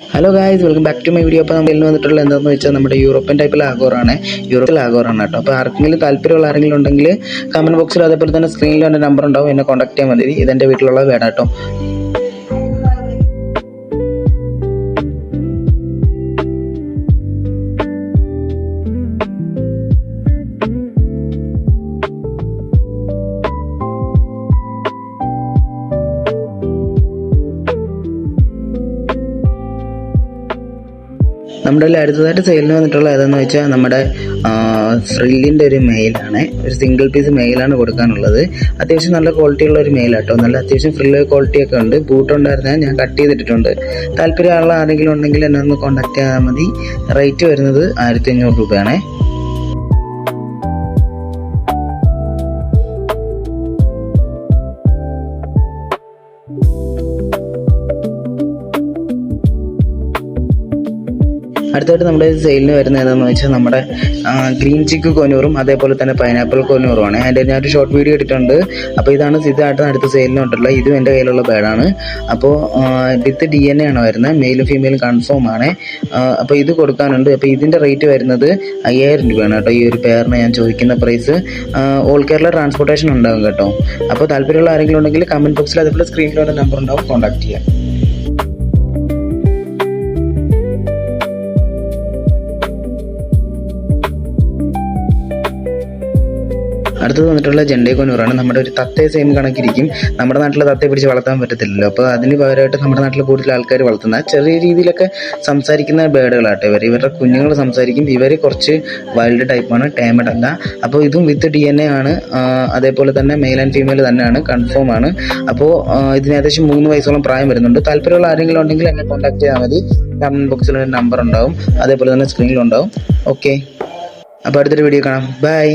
Hello guys, welcome back to my video. അപ്പോൾ നമ്മൾ വന്നിട്ടുള്ള എന്താണെന്ന് വെച്ചാൽ നമ്മുടെ യൂറോപ്യൻ ടൈപ്പിൽ ആഗോറാണ്. യൂറോപ്പിൽ ആഗോറാണ് കേട്ടോ. അപ്പോൾ ആർക്കെങ്കിലും താല്പര്യമുള്ള ആരെങ്കിലും ഉണ്ടെങ്കിൽ കമൻറ്റ് ബോക്സിൽ അതേപോലെ തന്നെ സ്ക്രീനിൽ എൻ്റെ നമ്പർ ഉണ്ടാവും, എന്നെ കോൺടാക്ട് ചെയ്യാൻ മതി. ഇതെൻ്റെ വീട്ടിലുള്ള വീടാണ് കേട്ടോ. നമ്മുടെ അടുത്തതായിട്ട് സെയിലിന് വന്നിട്ടുള്ള ഏതെന്ന് വെച്ചാൽ നമ്മുടെ ഫ്രില്ലിൻ്റെ ഒരു മെയിലാണ്. ഒരു സിംഗിൾ പീസ് മെയിലാണ് കൊടുക്കാനുള്ളത്. അത്യാവശ്യം നല്ല ക്വാളിറ്റിയുള്ള ഒരു മെയിലാട്ടോ. നല്ല അത്യാവശ്യം ഫ്രില്ല് ക്വാളിറ്റിയൊക്കെ ഉണ്ട്. ബൂട്ട് ഉണ്ടായിരുന്നാൽ ഞാൻ കട്ട് ചെയ്തിട്ടുണ്ട്. താല്പര്യമുള്ള ആരെങ്കിലും ഉണ്ടെങ്കിൽ എന്നെ ഒന്ന് കോൺടാക്ട് ചെയ്താൽ മതി. റേറ്റ് വരുന്നത് 1500 രൂപയാണേ. അടുത്തായിട്ട് നമ്മുടെ സെയിലിന് വരുന്ന ഏതാണെന്ന് വെച്ചാൽ നമ്മുടെ ഗ്രീൻ ചിക്ക് കൊനൂറും അതേപോലെ തന്നെ പൈനാപ്പിൾ കൊനൂറുമാണ്. അതിൻ്റെ ഞാനൊരു ഷോർട്ട് വീഡിയോ ഇട്ടിട്ടുണ്ട്. അപ്പോൾ ഇതാണ് അടുത്ത സെയിലിന് ഉണ്ടല്ലോ. ഇതും എൻ്റെ കയ്യിലുള്ള ബേഡാണ്. അപ്പോൾ വിത്ത് DNA ആണ് വരുന്നത്. മെയിലും ഫീമെയിലും കൺഫേം ആണ്. അപ്പോൾ ഇത് കൊടുക്കാനുണ്ട്. അപ്പോൾ ഇതിൻ്റെ റേറ്റ് വരുന്നത് 5000 രൂപയാണ് കേട്ടോ. ഈ ഒരു പെയറിന് ഞാൻ ചോദിക്കുന്ന പ്രൈസ്. ഓൾ കേരള ട്രാൻസ്പോർട്ടേഷൻ ഉണ്ടാകും കേട്ടോ. അപ്പോൾ താല്പര്യമുള്ള ആരെങ്കിലും ഉണ്ടെങ്കിൽ കമൻറ്റ് ബോക്സിൽ അതേപോലെ സ്ക്രീനിലുള്ള നമ്പർ ഉണ്ടാവും, കോൺടാക്ട് ചെയ്യാം. അടുത്തത് വന്നിട്ടുള്ള ജെൻഡേ കൊനൂറാണ്. നമ്മുടെ ഒരു തത്തയെ സെയിം കണക്കിരിക്കും. നമ്മുടെ നാട്ടിലെ തത്തയെ പിടിച്ച് വളർത്താൻ പറ്റത്തില്ലല്ലോ. അപ്പോൾ അതിന് പകരമായിട്ട് നമ്മുടെ നാട്ടിൽ കൂടുതൽ ആൾക്കാർ വളർത്തുന്ന ചെറിയ രീതിയിലൊക്കെ സംസാരിക്കുന്ന ബേഡുകളാട്ടെ ഇവരുടെ കുഞ്ഞുങ്ങൾ സംസാരിക്കും. ഇവർ കുറച്ച് വൈൽഡ് ടൈപ്പാണ്, ടേമഡ് അല്ല. അപ്പോൾ ഇതും വിത്ത് DNA ആണ്. അതേപോലെ തന്നെ മെയിൽ ആൻഡ് ഫീമെയിൽ തന്നെയാണ്, കൺഫേം ആണ്. അപ്പോൾ ഇതിന് ഏകദേശം 3 വയസ്സോളം പ്രായം വരുന്നുണ്ട്. താല്പര്യമുള്ള ആരെങ്കിലും ഉണ്ടെങ്കിൽ എന്നെ കോൺടാക്ട് ചെയ്താൽ മതി. കമൻറ്റ് ബോക്സിൽ നമ്പർ ഉണ്ടാവും, അതേപോലെ തന്നെ സ്ക്രീനിലുണ്ടാവും. ഓക്കെ, അപ്പോൾ അടുത്തൊരു വീഡിയോ കാണാം. ബൈ.